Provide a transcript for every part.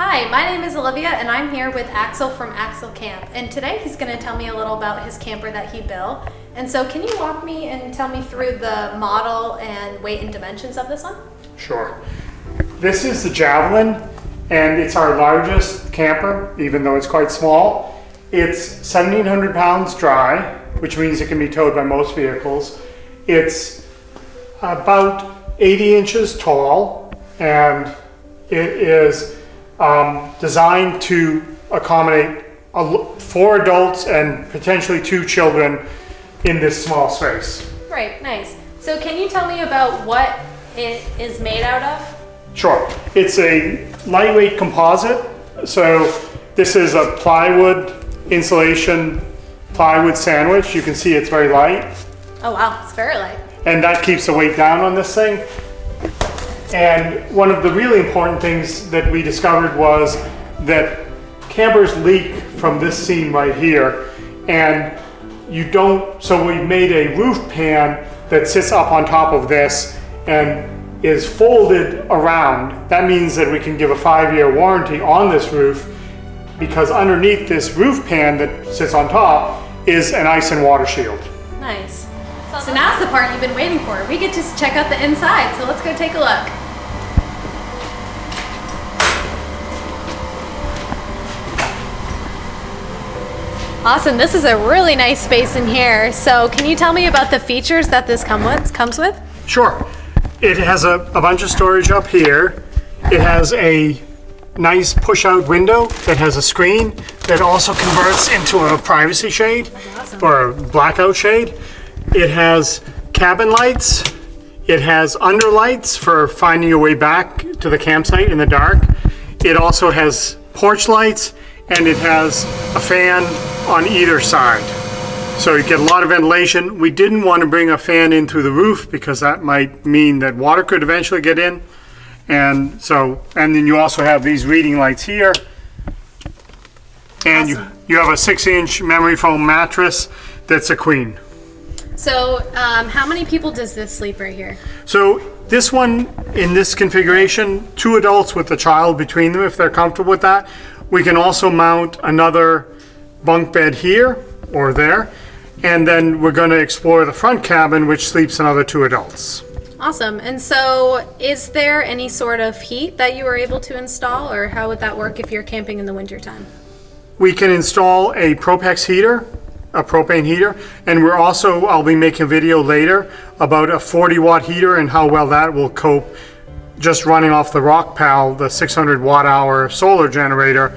Hi, my name is Olivia and I'm here with Axel from Axel Camp, and today he's going to tell me a little about his camper that he built. And so can you walk me and tell me through the model and weight and dimensions of this one? Sure. This is the Javelin, and it's our largest camper, even though it's quite small. It's 1,700 pounds dry, which means it can be towed by most vehicles. It's about 80 inches tall, and it is designed to accommodate 4 adults and potentially 2 children in this small space. Right, nice. So can you tell me about what it is made out of? Sure. It's a lightweight composite. So this is a plywood insulation plywood sandwich. You can see it's very light. Oh wow, it's very light. And that keeps the weight down on this thing. And one of the really important things that we discovered was that campers leak from this seam right here, and so we made a roof pan that sits up on top of this and is folded around. That means that we can give a 5-year warranty on this roof, because underneath this roof pan that sits on top is an ice and water shield. Nice. So now's the part you've been waiting for. We get to check out the inside, so let's go take a look. Awesome, this is a really nice space in here. So can you tell me about the features that this comes with? Sure. It has a bunch of storage up here. It has a nice push-out window that has a screen that also converts into a privacy shade. Awesome. Or a blackout shade. It has cabin lights. It has underlights for finding your way back to the campsite in the dark. It also has porch lights, and it has a fan on either side. So you get a lot of ventilation. We didn't want to bring a fan in through the roof because that might mean that water could eventually get in. And then you also have these reading lights here. And awesome. you have a 6-inch memory foam mattress that's a queen. So how many people does this sleep right here? So this one, in this configuration, 2 adults with a child between them if they're comfortable with that. We can also mount another bunk bed here or there. And then we're going to explore the front cabin, which sleeps another 2 adults. Awesome. And so is there any sort of heat that you were able to install, or how would that work if you're camping in the wintertime? We can install a Propex heater, a propane heater, and I'll be making a video later about a 40-watt heater and how well that will cope just running off the Rockpal, the 600 watt-hour solar generator,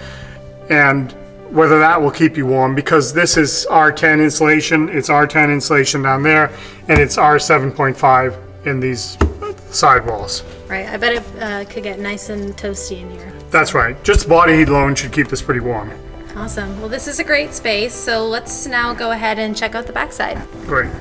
and whether that will keep you warm, because this is R10 insulation. It's R10 insulation down there, and it's R7.5 in these sidewalls. Right, I bet it could get nice and toasty in here. That's right. Just body heat alone should keep this pretty warm. Awesome. Well, this is a great space, so let's now go ahead and check out the backside. Great.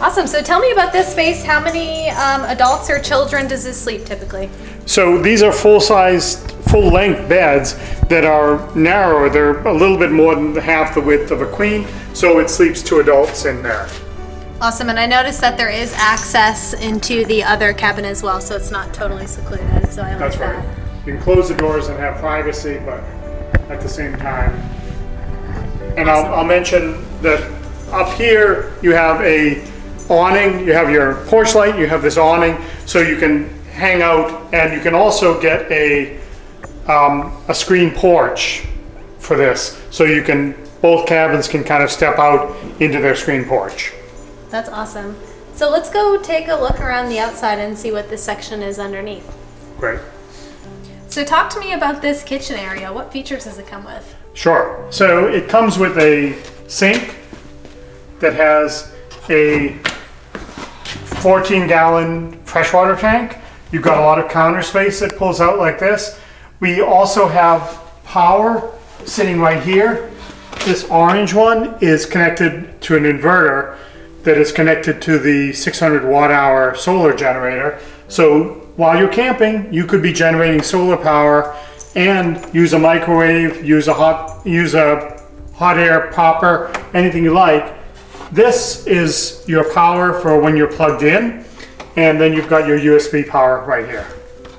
Awesome. So tell me about this space. How many adults or children does this sleep typically? So these are full-length beds that are narrower. They're a little bit more than half the width of a queen, so it sleeps 2 adults in there. Awesome. And I noticed that there is access into the other cabin as well, so it's not totally secluded. So I like That's that. right. You can close the doors and have privacy, but at the same time. And awesome. I'll mention that up here you have a awning. You have your porch light. You have this awning, so you can hang out, and you can also get a screen porch for this, so both cabins can kind of step out into their screen porch. That's awesome. So let's go take a look around the outside and see what this section is underneath. Great. So talk to me about this kitchen area. What features does it come with? Sure. So it comes with a sink that has a 14-gallon freshwater tank. You've got a lot of counter space that pulls out like this. We also have power sitting right here. This orange one is connected to an inverter that is connected to the 600 watt-hour solar generator. So while you're camping, you could be generating solar power and use a microwave, use a hot air popper, anything you like. This is your power for when you're plugged in, and then you've got your USB power right here.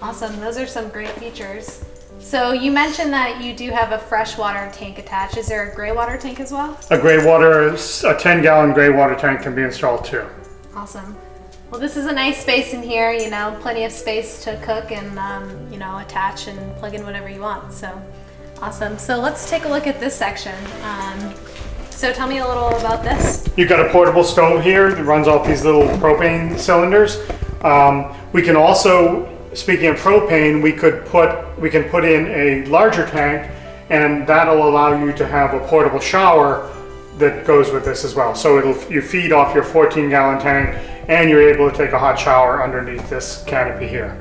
Awesome, those are some great features. So you mentioned that you do have a freshwater tank attached. Is there a gray water tank as well? A 10-gallon gray water tank can be installed too. Awesome. Well, this is a nice space in here, you know, plenty of space to cook and, you know, attach and plug in whatever you want. So awesome. So let's take a look at this section. So tell me a little about this. You've got a portable stove here that runs off these little propane cylinders. We can also, speaking of propane, we can put in a larger tank, and that'll allow you to have a portable shower that goes with this as well. So you feed off your 14-gallon tank, and you're able to take a hot shower underneath this canopy here.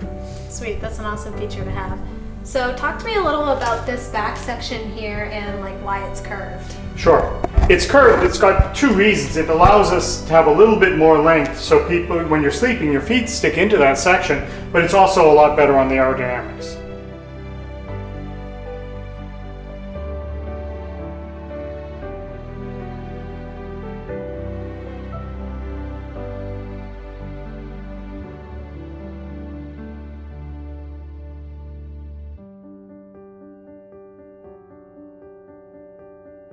Sweet, that's an awesome feature to have. So talk to me a little about this back section here and like why it's curved. Sure. It's curved. It's got two reasons. It allows us to have a little bit more length, so people, when you're sleeping, your feet stick into that section, but it's also a lot better on the aerodynamics.